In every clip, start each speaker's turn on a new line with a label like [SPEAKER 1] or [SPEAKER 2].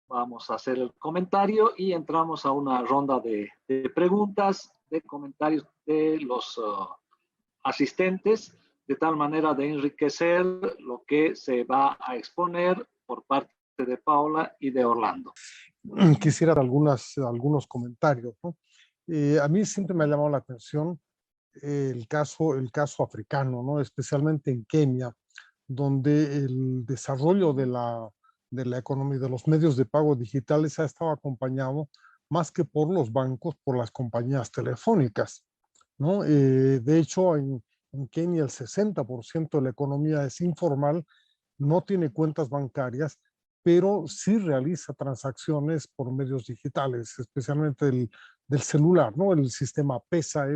[SPEAKER 1] vamos a hacer el comentario y entramos a una ronda de preguntas, de comentarios de los asistentes, de tal manera de enriquecer lo que se va a exponer por parte de Paola y de Orlando.
[SPEAKER 2] Quisiera algunos comentarios, ¿no? A mí siempre me ha llamado la atención el caso africano, ¿no? Especialmente en Kenia, donde el desarrollo de la economía, de los medios de pago digitales ha estado acompañado más que por los bancos, por las compañías telefónicas, ¿no? De hecho, en Kenia el 60% de la economía es informal, no tiene cuentas bancarias, pero sí realiza transacciones por medios digitales, especialmente del celular, ¿no? El sistema PESA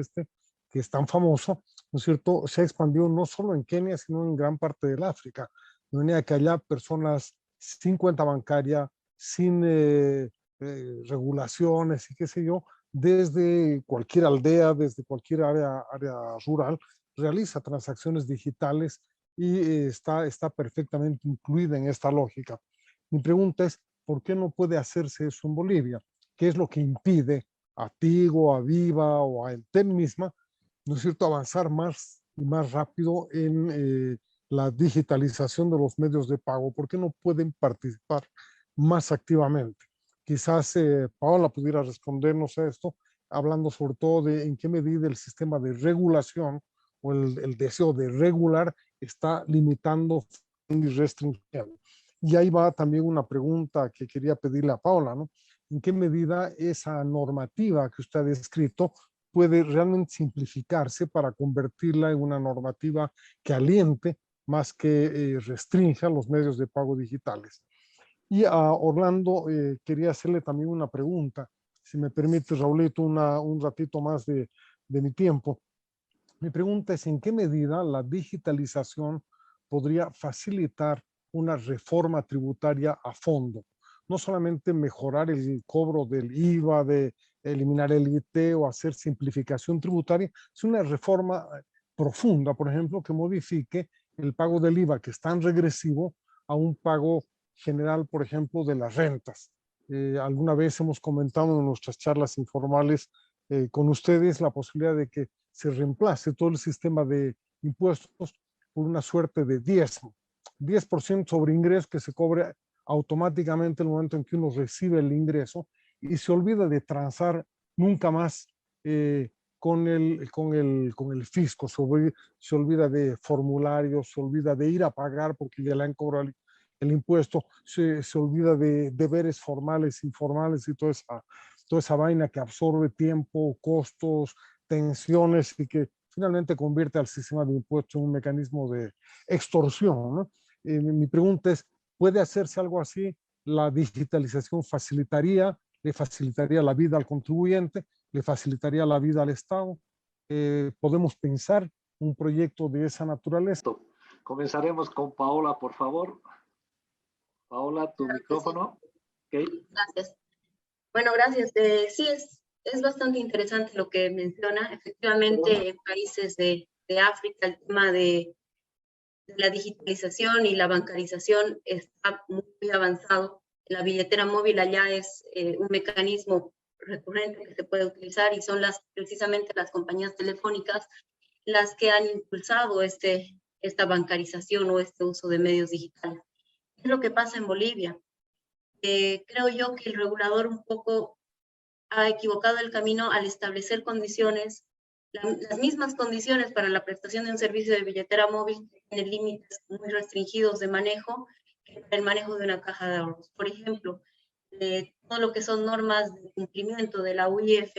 [SPEAKER 2] que es tan famoso, ¿no es cierto? Se ha expandido no solo en Kenia, sino en gran parte del África, de manera que haya personas sin cuenta bancaria, sin regulaciones y qué sé yo, desde cualquier aldea, desde cualquier área rural, realiza transacciones digitales y está perfectamente incluida en esta lógica. Mi pregunta es, ¿por qué no puede hacerse eso en Bolivia? ¿Qué es lo que impide a Tigo, a Viva o a Entel misma, ¿no es cierto?, avanzar más y más rápido en la digitalización de los medios de pago? ¿Por qué no pueden participar más activamente? Quizás Paola pudiera respondernos a esto, hablando sobre todo de en qué medida el sistema de regulación o el deseo de regular está limitando y restringiendo. Y ahí va también una pregunta que quería pedirle a Paola, ¿no? ¿En qué medida esa normativa que usted ha descrito puede realmente simplificarse para convertirla en una normativa que aliente más que restrinja los medios de pago digitales? Y a Orlando quería hacerle también una pregunta, si me permite, Raulito, un ratito más de mi tiempo. Mi pregunta es, ¿en qué medida la digitalización podría facilitar una reforma tributaria a fondo? No solamente mejorar el cobro del IVA, de eliminar el IT o hacer simplificación tributaria, sino una reforma profunda, por ejemplo, que modifique el pago del IVA, que es tan regresivo, a un pago general, por ejemplo, de las rentas. Alguna vez hemos comentado en nuestras charlas informales con ustedes la posibilidad de que se reemplace todo el sistema de impuestos por una suerte de 10% sobre ingreso que se cobre automáticamente en el momento en que uno recibe el ingreso y se olvida de transar nunca más con el fisco, se olvida de formularios, se olvida de ir a pagar porque ya le han cobrado el impuesto, se olvida de deberes formales, informales y toda esa vaina que absorbe tiempo, costos, tensiones y que finalmente convierte al sistema de impuestos en un mecanismo de extorsión, ¿no? Mi pregunta es, ¿puede hacerse algo así? ¿La digitalización le facilitaría la vida al contribuyente, le facilitaría la vida al Estado? ¿Podemos pensar un proyecto de esa naturaleza?
[SPEAKER 1] Comenzaremos con Paola, por favor. Paola, tu micrófono. Okay.
[SPEAKER 3] Gracias. Bueno, gracias. Sí, es bastante interesante lo que menciona. Efectivamente, en países de África el tema de la digitalización y la bancarización está muy avanzado. La billetera móvil allá es un mecanismo recurrente que se puede utilizar y son precisamente las compañías telefónicas las que han impulsado esta bancarización o este uso de medios digitales. ¿Qué es lo que pasa en Bolivia? Creo yo que el regulador un poco ha equivocado el camino al establecer condiciones, las mismas condiciones para la prestación de un servicio de billetera móvil, que tiene límites muy restringidos de manejo, que para el manejo de una caja de ahorros. Por ejemplo, todo lo que son normas de cumplimiento de la UIF,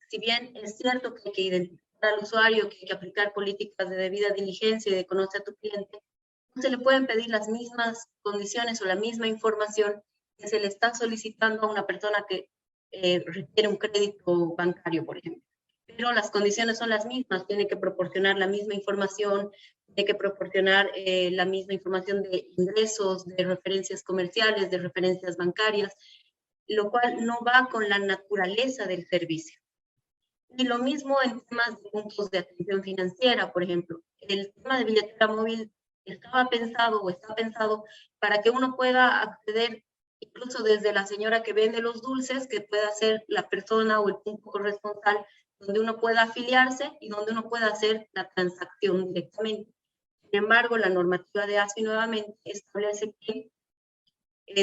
[SPEAKER 3] si bien es cierto que hay que identificar al usuario, que hay que aplicar políticas de debida diligencia y de conocer a tu cliente, no se le pueden pedir las mismas condiciones o la misma información que se le está solicitando a una persona que requiere un crédito bancario, por ejemplo. Pero las condiciones son las mismas, tiene que proporcionar la misma información, tiene que proporcionar la misma información de ingresos, de referencias comerciales, de referencias bancarias, lo cual no va con la naturaleza del servicio. Y lo mismo en temas de puntos de atención financiera, por ejemplo. El tema de billetera móvil estaba pensado o está pensado para que uno pueda acceder incluso desde la señora que vende los dulces, que pueda ser la persona o el punto corresponsal donde uno pueda afiliarse y donde uno pueda hacer la transacción directamente. Sin embargo, la normativa de ASFI nuevamente establece que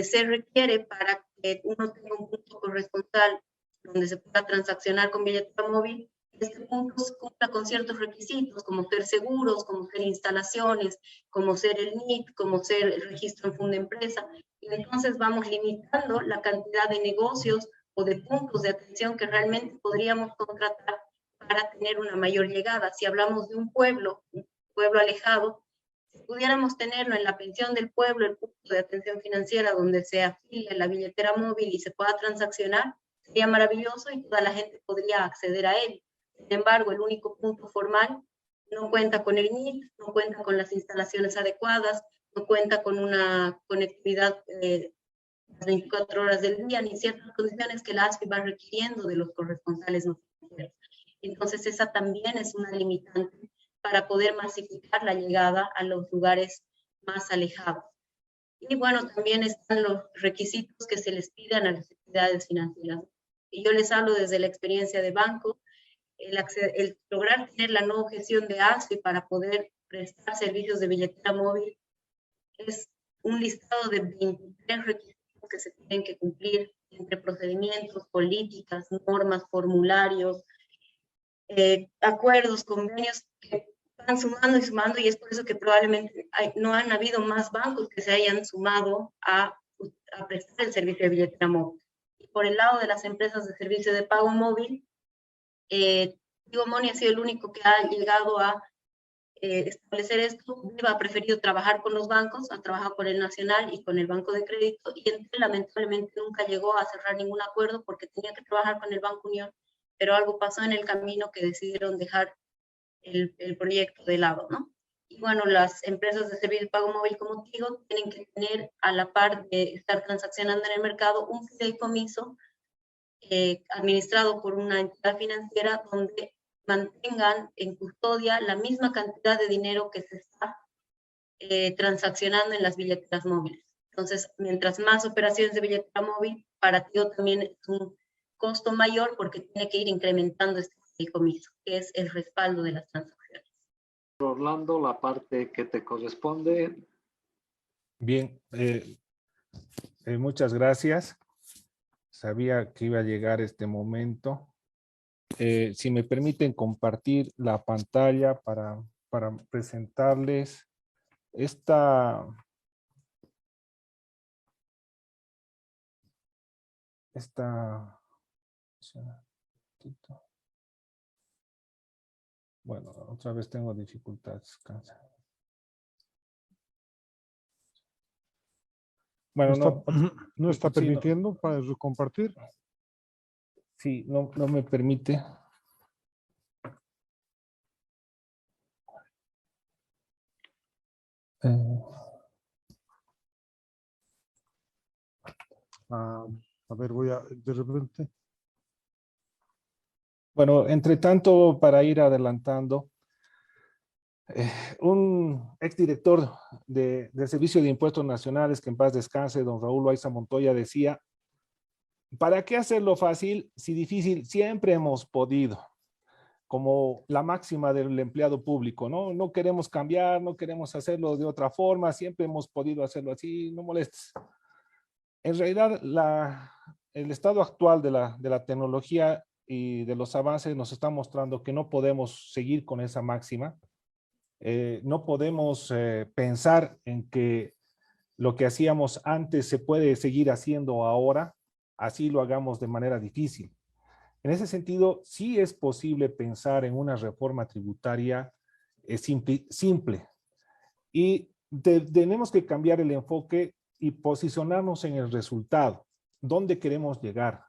[SPEAKER 3] se requiere para que uno tenga un punto corresponsal donde se pueda transaccionar con billetera móvil, este punto cumpla con ciertos requisitos, como ser seguros, como ser instalaciones, como ser el NIT, como ser el registro en Funda Empresa. Y entonces vamos limitando la cantidad de negocios o de puntos de atención que realmente podríamos contratar para tener una mayor llegada. Si hablamos de un pueblo alejado, si pudiéramos tenerlo en la pensión del pueblo, el punto de atención financiera donde se afilia la billetera móvil y se pueda transaccionar, sería maravilloso y toda la gente podría acceder a él. Sin embargo, el único punto formal no cuenta con el NIT, no cuenta con las instalaciones adecuadas, no cuenta con una conectividad las 24 horas del día, ni ciertas condiciones que la ASFI va requiriendo de los corresponsales no financieros. Entonces, esa también es una limitante para poder masificar la llegada a los lugares más alejados. Y bueno, también están los requisitos que se les piden a las entidades financieras. Y yo les hablo desde la experiencia de banco, el lograr tener la no objeción de ASFI para poder prestar servicios de billetera móvil es un listado de 23 requisitos que se tienen que cumplir entre procedimientos, políticas, normas, formularios, acuerdos, convenios que van sumando y sumando, y es por eso que probablemente no han habido más bancos que se hayan sumado a prestar el servicio de billetera móvil. Y por el lado de las empresas de servicio de pago móvil, Tigo Money ha sido el único que ha llegado a establecer esto. Viva ha preferido trabajar con los bancos, ha trabajado con el Nacional y con el Banco de Crédito, y lamentablemente nunca llegó a cerrar ningún acuerdo porque tenía que trabajar con el Banco Unión, pero algo pasó en el camino que decidieron dejar el proyecto de lado, ¿no? Y bueno, las empresas de servicio de pago móvil como Tigo tienen que tener, a la par de estar transaccionando en el mercado, un fideicomiso administrado por una entidad financiera donde mantengan en custodia la misma cantidad de dinero que se está transaccionando en las billeteras móviles. Entonces, mientras más operaciones de billetera móvil, para Tigo también es un costo mayor porque tiene que ir incrementando este fideicomiso, que es el respaldo de las transacciones.
[SPEAKER 1] Orlando, la parte que te corresponde.
[SPEAKER 4] Bien, muchas gracias. Sabía que iba a llegar este momento. Si me permiten compartir la pantalla para presentarles esta bueno, otra vez tengo dificultades. Bueno,
[SPEAKER 2] no está permitiendo para compartir.
[SPEAKER 4] Sí, no me permite.
[SPEAKER 2] A ver, voy a de repente.
[SPEAKER 4] Bueno, entre tanto, para ir adelantando, un exdirector del Servicio de Impuestos Nacionales, que en paz descanse, don Raúl Loaiza Montoya, decía: ¿para qué hacerlo fácil si difícil siempre hemos podido? Como la máxima del empleado público, ¿no? No queremos cambiar, no queremos hacerlo de otra forma, siempre hemos podido hacerlo así, no molestes. En realidad, el estado actual de la tecnología y de los avances nos está mostrando que no podemos seguir con esa máxima. No podemos pensar en que lo que hacíamos antes se puede seguir haciendo ahora, así lo hagamos de manera difícil. En ese sentido, sí es posible pensar en una reforma tributaria simple. Y tenemos que cambiar el enfoque y posicionarnos en el resultado, dónde queremos llegar.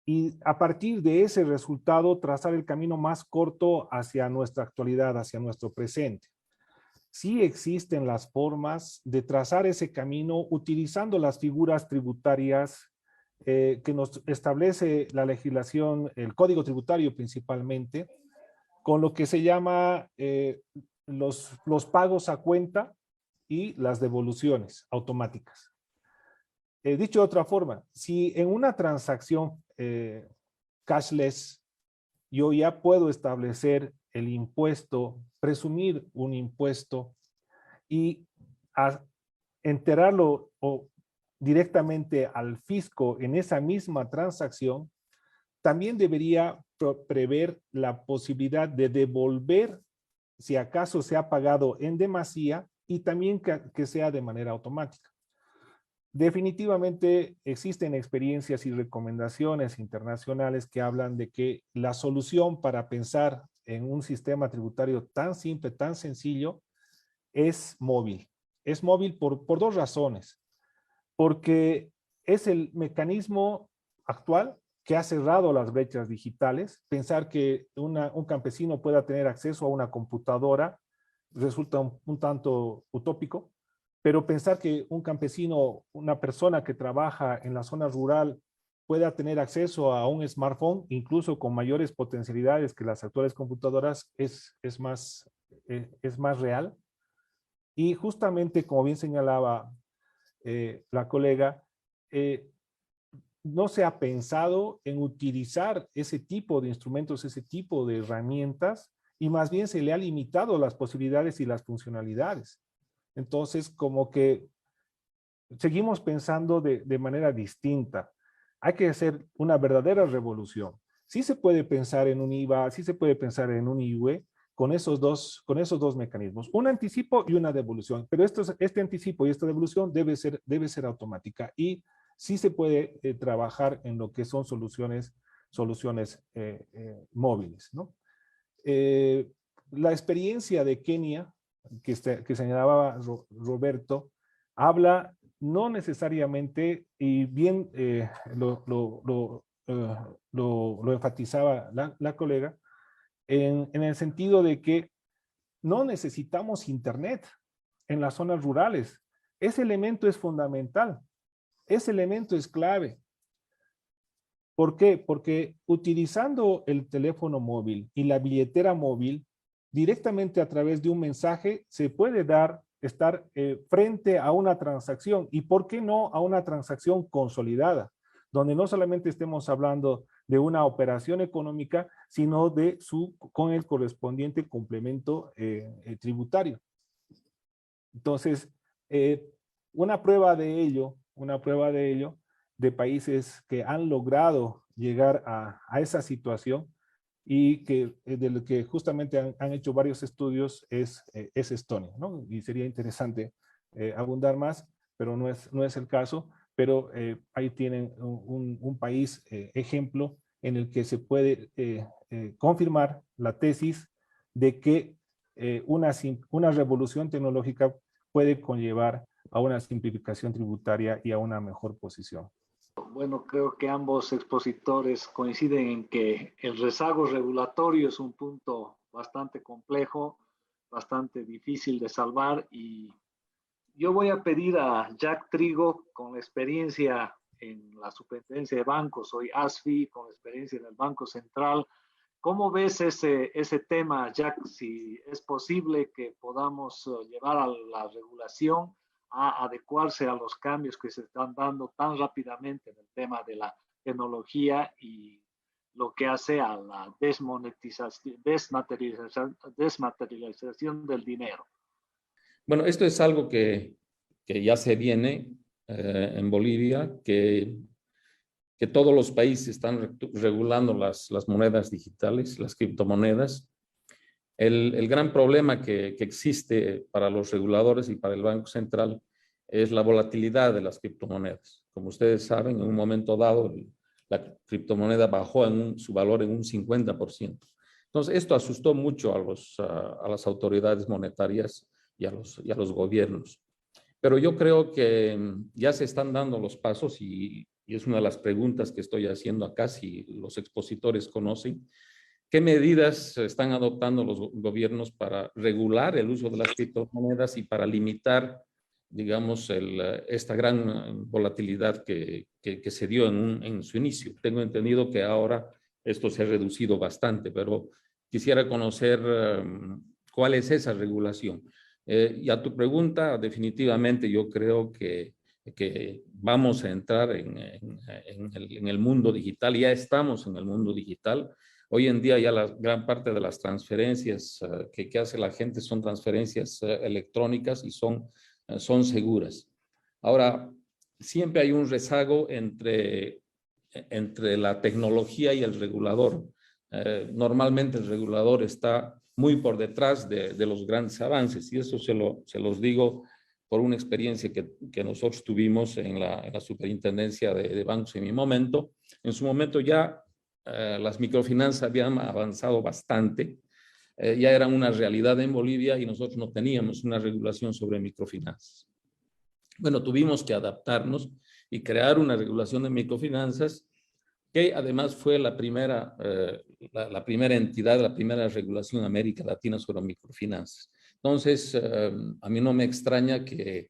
[SPEAKER 4] Y a partir de ese resultado, trazar el camino más corto hacia nuestra actualidad, hacia nuestro presente. Sí existen las formas de trazar ese camino utilizando las figuras tributarias que nos establece la legislación, el Código Tributario principalmente, con lo que se llama los pagos a cuenta y las devoluciones automáticas. dicho de otra forma, si en una transacción cashless yo ya puedo establecer el impuesto, presumir un impuesto y enterarlo directamente al fisco en esa misma transacción, también debería prever la posibilidad de devolver si acaso se ha pagado en demasía y también que sea de manera automática. Definitivamente existen experiencias y recomendaciones internacionales que hablan de que la solución para pensar en un sistema tributario tan simple, tan sencillo, es móvil. Es móvil por dos razones. Porque es el mecanismo actual que ha cerrado las brechas digitales. Pensar que un campesino pueda tener acceso a una computadora resulta un tanto utópico, pero pensar que un campesino, una persona que trabaja en la zona rural, pueda tener acceso a un smartphone, incluso con mayores potencialidades que las actuales computadoras, es más real. Y justamente, como bien señalaba la colega, no se ha pensado en utilizar ese tipo de instrumentos, ese tipo de herramientas, y más bien se le ha limitado las posibilidades y las funcionalidades. Entonces, como que seguimos pensando de manera distinta. Hay que hacer una verdadera revolución. Sí se puede pensar en un IVA, sí se puede pensar en un IUE, con esos dos mecanismos, un anticipo y una devolución, pero este anticipo y esta devolución debe ser automática y sí se puede trabajar en lo que son soluciones móviles, ¿no? La experiencia de Kenia, que señalaba Roberto, habla no necesariamente, y bien lo enfatizaba la colega, en el sentido de que no necesitamos internet en las zonas rurales. Ese elemento es fundamental. Ese elemento es clave. ¿Por qué? Porque utilizando el teléfono móvil y la billetera móvil, directamente a través de un mensaje se puede estar frente a una transacción. ¿Y por qué no a una transacción consolidada? Donde no solamente estemos hablando de una operación económica, sino con el correspondiente complemento tributario. Entonces, una prueba de ello de países que han logrado llegar a esa situación y de lo que justamente han hecho varios estudios es Estonia, ¿no? Y sería interesante abundar más, pero no es el caso. Pero ahí tienen un país ejemplo en el que se puede confirmar la tesis de que una revolución tecnológica puede conllevar a una simplificación tributaria y a una mejor posición.
[SPEAKER 1] Bueno, creo que ambos expositores coinciden en que el rezago regulatorio es un punto bastante complejo, bastante difícil de salvar, y yo voy a pedir a Jack Trigo, con experiencia en la Superintendencia de Bancos, soy ASFI, con experiencia en el Banco Central. ¿Cómo ves ese tema, Jack? Si es posible que podamos llevar a la regulación a adecuarse a los cambios que se están dando tan rápidamente en el tema de la tecnología y lo que hace a la desmaterialización del dinero.
[SPEAKER 5] Bueno, esto es algo que ya se viene en Bolivia, que todos los países están regulando las monedas digitales, las criptomonedas. El gran problema que existe para los reguladores y para el Banco Central es la volatilidad de las criptomonedas. Como ustedes saben, en un momento dado, la criptomoneda bajó su valor en un 50%. Entonces, esto asustó mucho a las autoridades monetarias y a los gobiernos. Pero yo creo que ya se están dando los pasos y es una de las preguntas que estoy haciendo acá, si los expositores conocen. ¿Qué medidas están adoptando los gobiernos para regular el uso de las criptomonedas y para limitar, digamos, esta gran volatilidad que se dio en su inicio? Tengo entendido que ahora esto se ha reducido bastante, pero quisiera conocer cuál es esa regulación. Y a tu pregunta, definitivamente yo creo que que vamos a entrar en el mundo digital, ya estamos en el mundo digital. Hoy en día ya la gran parte de las transferencias que hace la gente son transferencias electrónicas y son seguras. Ahora, siempre hay un rezago entre la tecnología y el regulador. Normalmente el regulador está muy por detrás de los grandes avances, y eso se los digo por una experiencia que nosotros tuvimos en la superintendencia de bancos en mi momento. En su momento ya las microfinanzas habían avanzado bastante, ya eran una realidad en Bolivia y nosotros no teníamos una regulación sobre microfinanzas. Bueno, tuvimos que adaptarnos y crear una regulación de microfinanzas que además fue la primera entidad, la primera regulación en América Latina sobre microfinanzas. Entonces, a mí no me extraña que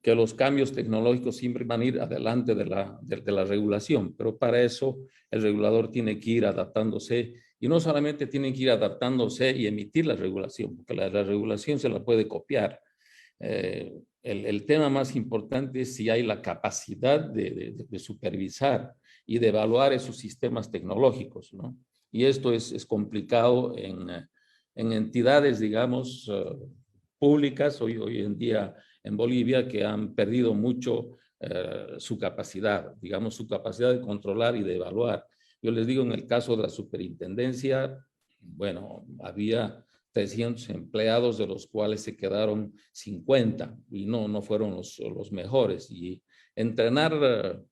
[SPEAKER 5] los cambios tecnológicos siempre van a ir adelante de la regulación, pero para eso el regulador tiene que ir adaptándose, y no solamente tiene que ir adaptándose y emitir la regulación, porque la regulación se la puede copiar. El tema más importante es si hay la capacidad de supervisar y de evaluar esos sistemas tecnológicos, ¿no? Y esto es complicado en entidades, digamos, públicas hoy en día en Bolivia, que han perdido mucho su capacidad, digamos, su capacidad de controlar y de evaluar. Yo les digo, en el caso de la superintendencia, bueno, había 300 empleados, de los cuales se quedaron 50 y no fueron los mejores. Y entrenar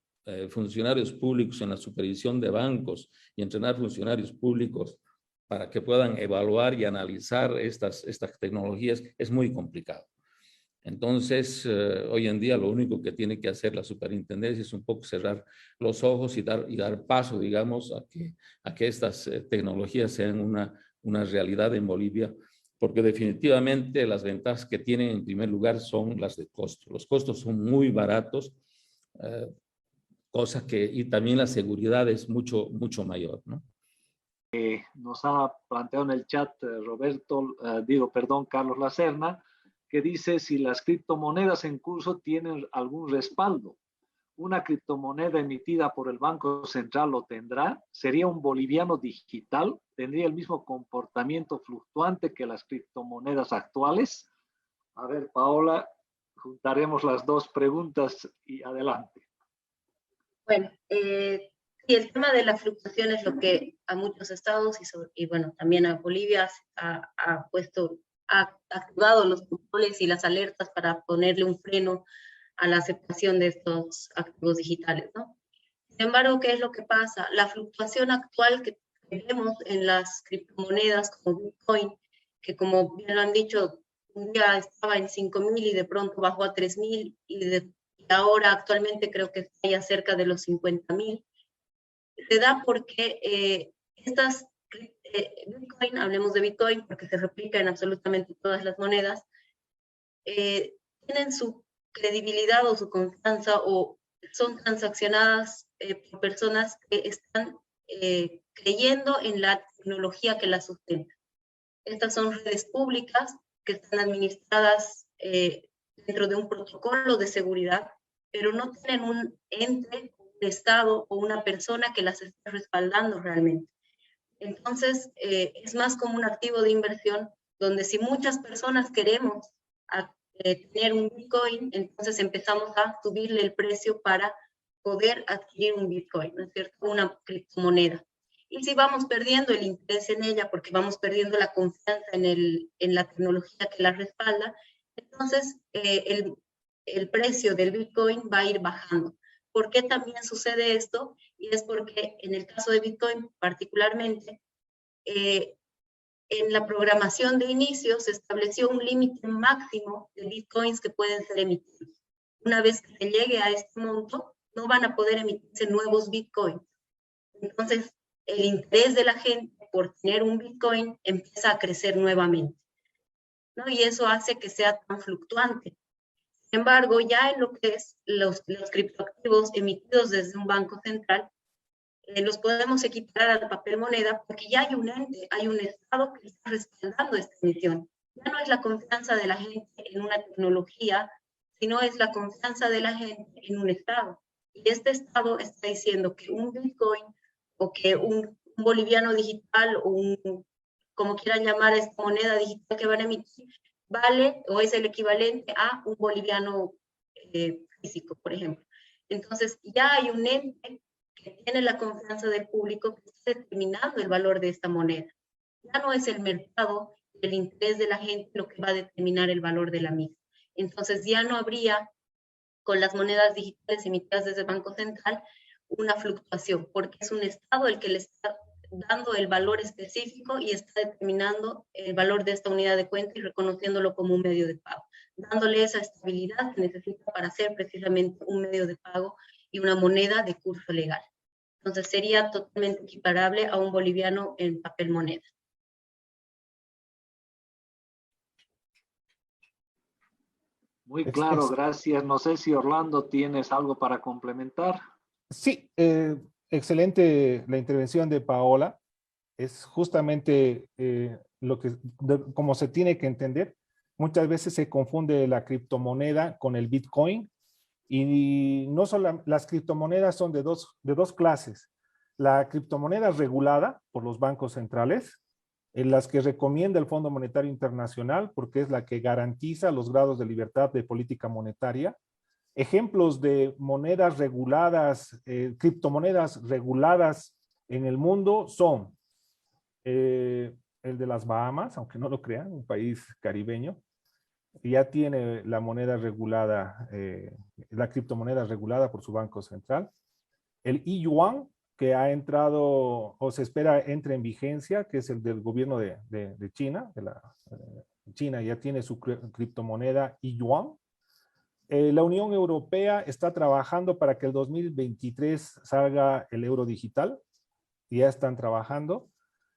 [SPEAKER 5] funcionarios públicos en la supervisión de bancos y entrenar funcionarios públicos para que puedan evaluar y analizar estas tecnologías es muy complicado. Entonces, hoy en día lo único que tiene que hacer la superintendencia es un poco cerrar los ojos y dar paso, digamos, a que estas tecnologías sean una realidad en Bolivia, porque definitivamente las ventajas que tienen en primer lugar son las de costo. Los costos son muy baratos, y también la seguridad es mucho mayor, ¿no?
[SPEAKER 1] Nos ha planteado en el chat Carlos Lacerna, que dice si las criptomonedas en curso tienen algún respaldo. ¿Una criptomoneda emitida por el Banco Central lo tendrá? ¿Sería un boliviano digital? ¿Tendría el mismo comportamiento fluctuante que las criptomonedas actuales? A ver, Paola, juntaremos las dos preguntas y adelante.
[SPEAKER 3] Bueno, sí, el tema de la fluctuación es lo que a muchos estados y bueno, también a Bolivia ha activado los controles y las alertas para ponerle un freno a la aceptación de estos activos digitales, ¿no? Sin embargo, ¿qué es lo que pasa? La fluctuación actual que vemos en las criptomonedas como Bitcoin, que como bien lo han dicho, un día estaba en 5.000 y de pronto bajó a 3.000 y ahora actualmente creo que está ya cerca de los 50.000. Se da porque estas Bitcoin, hablemos de Bitcoin porque se replica en absolutamente todas las monedas, tienen su credibilidad o su confianza o son transaccionadas por personas que están creyendo en la tecnología que las sustenta. Estas son redes públicas que están administradas dentro de un protocolo de seguridad, pero no tienen un ente, un Estado o una persona que las esté respaldando realmente. Entonces, es más como un activo de inversión, donde si muchas personas queremos tener un Bitcoin, entonces empezamos a subirle el precio para poder adquirir un Bitcoin, ¿no es cierto? Una criptomoneda. Y si vamos perdiendo el interés en ella, porque vamos perdiendo la confianza en la tecnología que la respalda, entonces el precio del Bitcoin va a ir bajando. ¿Por qué también sucede esto? Y es porque en el caso de Bitcoin particularmente, en la programación de inicio se estableció un límite máximo de Bitcoins que pueden ser emitidos. Una vez que se llegue a este monto, no van a poder emitirse nuevos Bitcoins. Entonces, el interés de la gente por tener un Bitcoin empieza a crecer nuevamente, ¿no? Y eso hace que sea tan fluctuante. Sin embargo, ya en lo que es los criptoactivos emitidos desde un banco central, los podemos equiparar al papel moneda porque ya hay un ente, hay un Estado que está respaldando esta emisión. Ya no es la confianza de la gente en una tecnología sino es la confianza de la gente en un Estado. Y este Estado está diciendo que un Bitcoin o que un boliviano digital o como quieran llamar a esta moneda digital que van a emitir, vale o es el equivalente a un boliviano físico, por ejemplo. Entonces ya hay un ente que tiene la confianza del público que está determinando el valor de esta moneda. Ya no es el mercado, el interés de la gente lo que va a determinar el valor de la misma. Entonces ya no habría con las monedas digitales emitidas desde el Banco Central una fluctuación, porque es un Estado el que le está dando el valor específico y está determinando el valor de esta unidad de cuenta y reconociéndolo como un medio de pago, dándole esa estabilidad que necesita para ser precisamente un medio de pago y una moneda de curso legal. Entonces sería totalmente equiparable a un boliviano en papel moneda.
[SPEAKER 1] Muy claro, gracias. No sé si Orlando tienes algo para complementar.
[SPEAKER 4] Sí, excelente la intervención de Paola. Es justamente como se tiene que entender. Muchas veces se confunde la criptomoneda con el Bitcoin y no solo las criptomonedas son de dos clases. La criptomoneda regulada por los bancos centrales, en las que recomienda el Fondo Monetario Internacional porque es la que garantiza los grados de libertad de política monetaria. Ejemplos de monedas reguladas, criptomonedas reguladas en el mundo son el de las Bahamas, aunque no lo crean, un país caribeño, ya tiene la moneda regulada, la criptomoneda regulada por su banco central. El yuan, que ha entrado o se espera entre en vigencia, que es el del gobierno de China, China ya tiene su criptomoneda yuan. La Unión Europea está trabajando para que el 2023 salga el euro digital, ya están trabajando.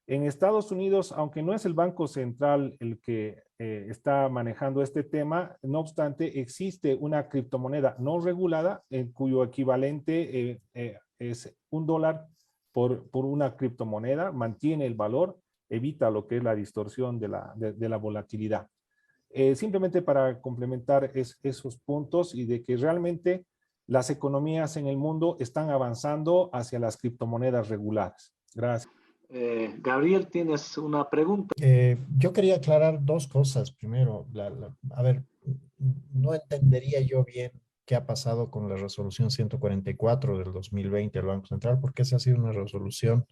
[SPEAKER 4] En Estados Unidos, aunque no es el Banco Central el que está manejando este tema, no obstante, existe una criptomoneda no regulada, cuyo equivalente es $1 por una criptomoneda, mantiene el valor, evita lo que es la distorsión de la volatilidad. Simplemente para complementar esos puntos y de que realmente las economías en el mundo están avanzando hacia las criptomonedas reguladas. Gracias.
[SPEAKER 1] Gabriel, ¿tienes una pregunta?
[SPEAKER 6] Yo quería aclarar dos cosas. Primero, a ver, no entendería yo bien qué ha pasado con la resolución 144 del 2020 del Banco Central, porque esa ha sido una resolución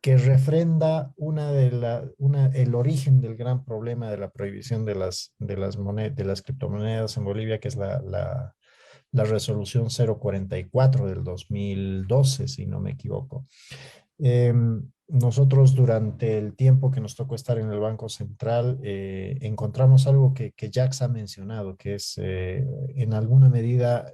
[SPEAKER 6] que refrenda el origen del gran problema de la prohibición de las criptomonedas en Bolivia, que es la resolución 044 del 2012, si no me equivoco. Nosotros durante el tiempo que nos tocó estar en el Banco Central encontramos algo que Jax ha mencionado, que es en alguna medida,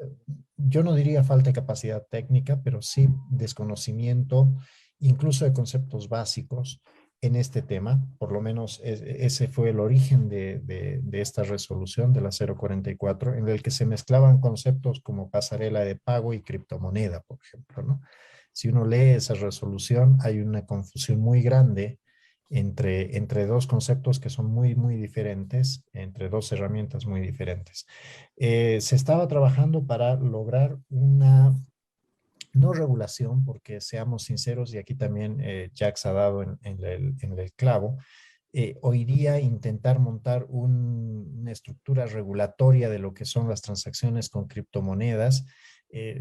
[SPEAKER 6] yo no diría falta de capacidad técnica, pero sí desconocimiento incluso de conceptos básicos en este tema. Por lo menos ese fue el origen de esta resolución de la 044, en el que se mezclaban conceptos como pasarela de pago y criptomoneda, por ejemplo, ¿no? Si uno lee esa resolución, hay una confusión muy grande entre dos conceptos que son muy, muy diferentes, entre dos herramientas muy diferentes. Se estaba trabajando para lograr una no regulación, porque seamos sinceros, y aquí también Jax ha dado en el clavo, hoy día intentar montar una estructura regulatoria de lo que son las transacciones con criptomonedas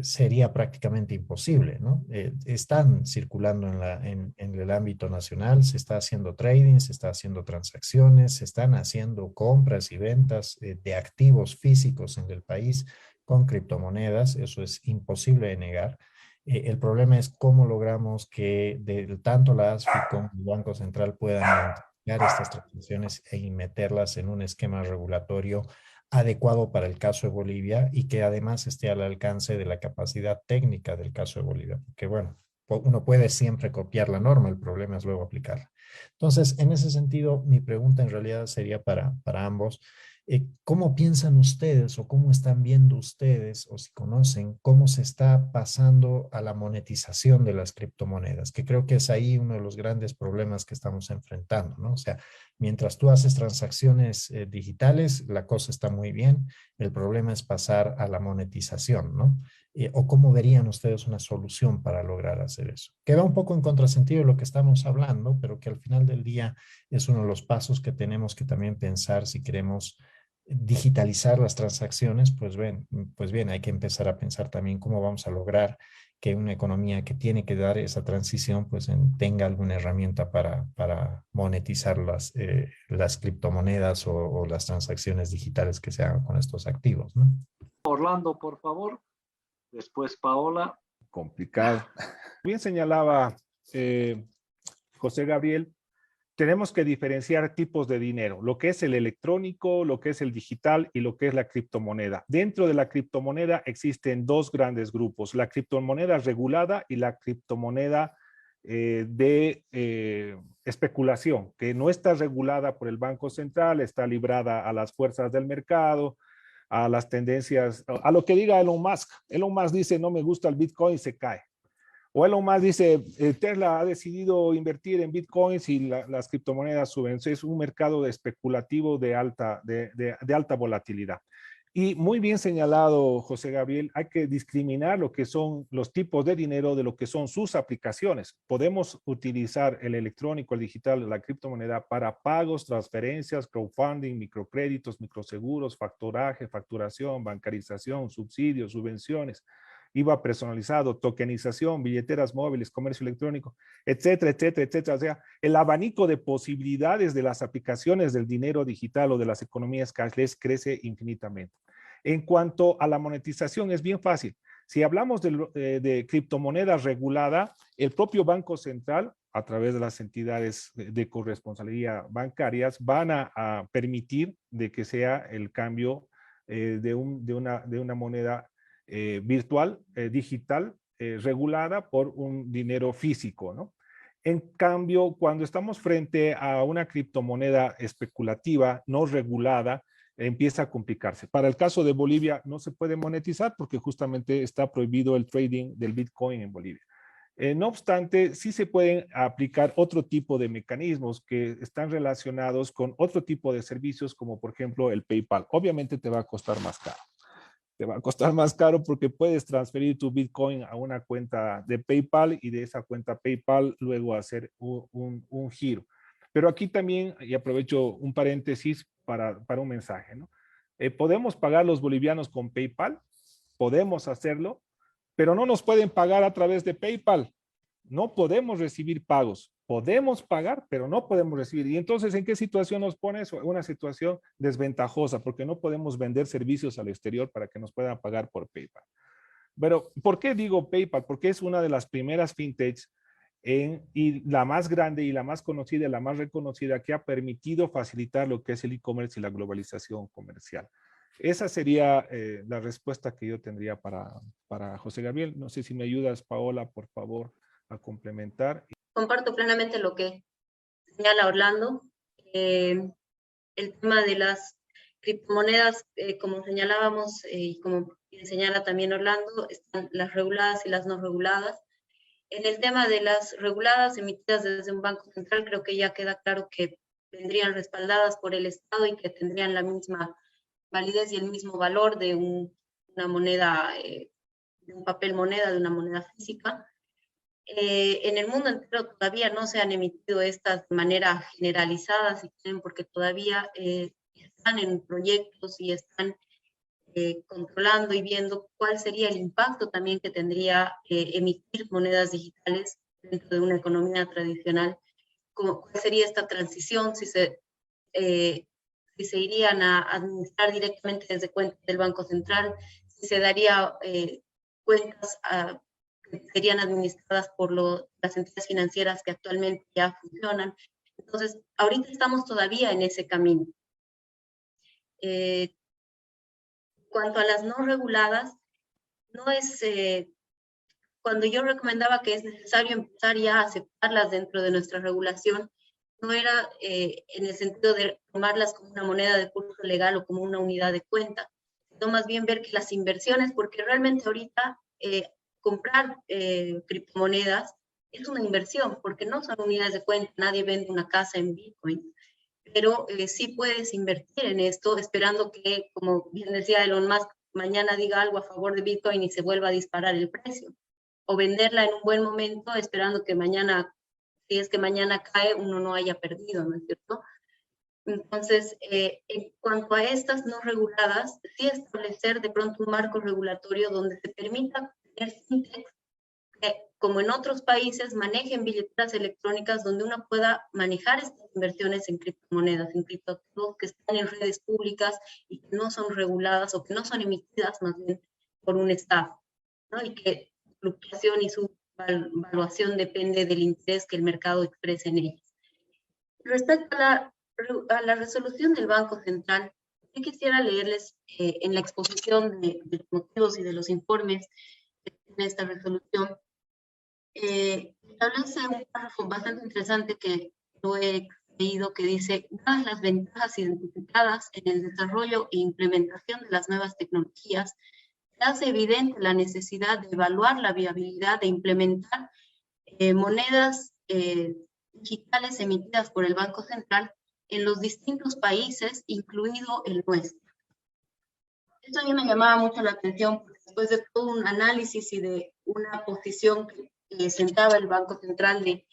[SPEAKER 6] sería prácticamente imposible, ¿no? Están circulando en el ámbito nacional, se está haciendo trading, se está haciendo transacciones, se están haciendo compras y ventas de activos físicos en el país con criptomonedas, eso es imposible de negar. El problema es cómo logramos que tanto la ASFI como el Banco Central puedan identificar estas transacciones y meterlas en un esquema regulatorio adecuado para el caso de Bolivia y que además esté al alcance de la capacidad técnica del caso de Bolivia. Porque bueno, uno puede siempre copiar la norma, el problema es luego aplicarla. Entonces, en ese sentido, mi pregunta en realidad sería para ambos. ¿Cómo piensan ustedes o cómo están viendo ustedes o si conocen cómo se está pasando a la monetización de las criptomonedas? Que creo que es ahí uno de los grandes problemas que estamos enfrentando, ¿no? O sea, mientras tú haces transacciones digitales, la cosa está muy bien. El problema es pasar a la monetización, ¿no? ¿O cómo verían ustedes una solución para lograr hacer eso? Que va un poco en contrasentido de lo que estamos hablando, pero que al final del día es uno de los pasos que tenemos que también pensar si queremos digitalizar las transacciones, pues bien, hay que empezar a pensar también cómo vamos a lograr que una economía que tiene que dar esa transición, pues tenga alguna herramienta para monetizar las criptomonedas o las transacciones digitales que se hagan con estos activos, ¿no?
[SPEAKER 1] Orlando, por favor. Después Paola.
[SPEAKER 4] Complicado. Bien señalaba José Gabriel, tenemos que diferenciar tipos de dinero, lo que es el electrónico, lo que es el digital y lo que es la criptomoneda. Dentro de la criptomoneda existen dos grandes grupos, la criptomoneda regulada y la criptomoneda de especulación, que no está regulada por el Banco Central, está librada a las fuerzas del mercado, a las tendencias, a lo que diga Elon Musk. Elon Musk dice, no me gusta el Bitcoin, se cae. O Elon Musk dice, Tesla ha decidido invertir en bitcoins y las criptomonedas suben. Es un mercado especulativo de alta volatilidad. Y muy bien señalado, José Gabriel, hay que discriminar lo que son los tipos de dinero de lo que son sus aplicaciones. Podemos utilizar el electrónico, el digital, la criptomoneda para pagos, transferencias, crowdfunding, microcréditos, microseguros, factoraje, facturación, bancarización, subsidios, subvenciones, IVA personalizado, tokenización, billeteras móviles, comercio electrónico, etcétera, etcétera, etcétera. O sea, el abanico de posibilidades de las aplicaciones del dinero digital o de las economías cashless crece infinitamente. En cuanto a la monetización, es bien fácil. Si hablamos de criptomonedas regulada, el propio Banco Central, a través de las entidades de corresponsabilidad bancarias, van a permitir de que sea el cambio de una moneda virtual, digital, regulada por un dinero físico, ¿no? En cambio, cuando estamos frente a una criptomoneda especulativa no regulada, empieza a complicarse. Para el caso de Bolivia no se puede monetizar porque justamente está prohibido el trading del Bitcoin en Bolivia. No obstante, sí se pueden aplicar otro tipo de mecanismos que están relacionados con otro tipo de servicios, como por ejemplo el PayPal. Obviamente te va a costar más caro. Te va a costar más caro porque puedes transferir tu Bitcoin a una cuenta de PayPal y de esa cuenta PayPal luego hacer un giro. Pero aquí también, y aprovecho un paréntesis para un mensaje, ¿no? Podemos pagar los bolivianos con PayPal, podemos hacerlo, pero no nos pueden pagar a través de PayPal. No podemos recibir pagos. Podemos pagar, pero no podemos recibir. Y entonces, ¿en qué situación nos pone eso? Una situación desventajosa, porque no podemos vender servicios al exterior para que nos puedan pagar por PayPal. Pero, ¿por qué digo PayPal? Porque es una de las primeras fintechs y la más grande y la más conocida y la más reconocida que ha permitido facilitar lo que es el e-commerce y la globalización comercial. Esa sería la respuesta que yo tendría para José Gabriel. No sé si me ayudas, Paola, por favor, a complementar.
[SPEAKER 3] Comparto plenamente lo que señala Orlando. El tema de las criptomonedas, como señalábamos y como señala también Orlando, están las reguladas y las no reguladas. En el tema de las reguladas emitidas desde un banco central, creo que ya queda claro que vendrían respaldadas por el Estado y que tendrían la misma validez y el mismo valor de una moneda, de un papel moneda, de una moneda física. En el mundo entero todavía no se han emitido estas de manera generalizada, si quieren, porque todavía están en proyectos y están controlando y viendo cuál sería el impacto también que tendría emitir monedas digitales dentro de una economía tradicional, cuál sería esta transición, si se irían a administrar directamente desde cuentas del Banco Central, si se daría cuentas que serían administradas por las entidades financieras que actualmente ya funcionan. Entonces, ahorita estamos todavía en ese camino. Cuanto a las no reguladas, no es, cuando yo recomendaba que es necesario empezar ya a aceptarlas dentro de nuestra regulación, no era en el sentido de tomarlas como una moneda de curso legal o como una unidad de cuenta, sino más bien ver que las inversiones, porque realmente ahorita comprar criptomonedas es una inversión, porque no son unidades de cuenta, nadie vende una casa en Bitcoin, pero sí puedes invertir en esto esperando que, como bien decía Elon Musk, mañana diga algo a favor de Bitcoin y se vuelva a disparar el precio, o venderla en un buen momento esperando que mañana, si es que mañana cae, uno no haya perdido, ¿no es cierto? Entonces, en cuanto a estas no reguladas, sí establecer de pronto un marco regulatorio donde se permita tener fintechs que, como en otros países, manejen billeteras electrónicas donde uno pueda manejar estas inversiones en criptomonedas, en criptoactivos que están en redes públicas y que no son reguladas o que no son emitidas más bien por un Estado, ¿no? Y que su fluctuación y su valuación depende del interés que el mercado exprese en ellas. Respecto a la resolución del Banco Central, yo quisiera leerles en la exposición de los motivos y de los informes de esta resolución, establece un párrafo bastante interesante que lo he leído, que dice: dadas las ventajas identificadas en el desarrollo e implementación de las nuevas tecnologías, se hace evidente la necesidad de evaluar la viabilidad de implementar monedas digitales emitidas por el Banco Central en los distintos países, incluido el nuestro. Esto a mí me llamaba mucho la atención, porque después de todo un análisis y de una posición que sentaba el Banco Central de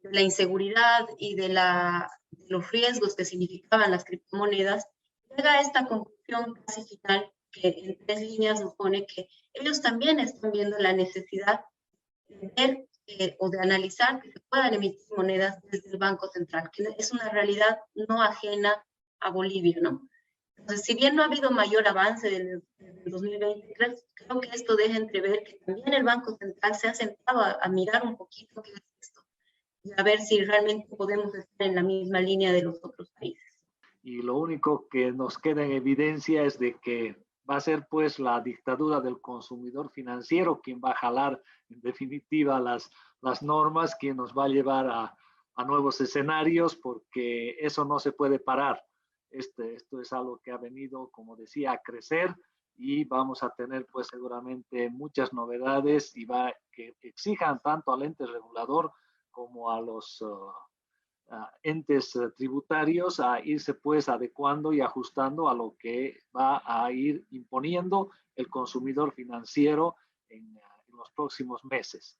[SPEAKER 3] la inseguridad y de los riesgos que significaban las criptomonedas, llega a esta conclusión casi final, que en 3 líneas nos pone que ellos también están viendo la necesidad de ver o de analizar que se puedan emitir monedas desde el Banco Central, que es una realidad no ajena a Bolivia, ¿no? Entonces, si bien no ha habido mayor avance desde el 2020, creo que esto deja entrever que también el Banco Central se ha sentado a mirar un poquito qué es esto y a ver si realmente podemos estar en la misma línea de los otros países.
[SPEAKER 1] Y lo único que nos queda en evidencia es de que va a ser pues la dictadura del consumidor financiero quien va a jalar en definitiva las normas, quien nos va a llevar a nuevos escenarios, porque eso no se puede parar. Esto es algo que ha venido, como decía, a crecer, y vamos a tener pues seguramente muchas novedades y que exijan tanto al ente regulador como a los entes tributarios a irse pues adecuando y ajustando a lo que va a ir imponiendo el consumidor financiero en los próximos meses.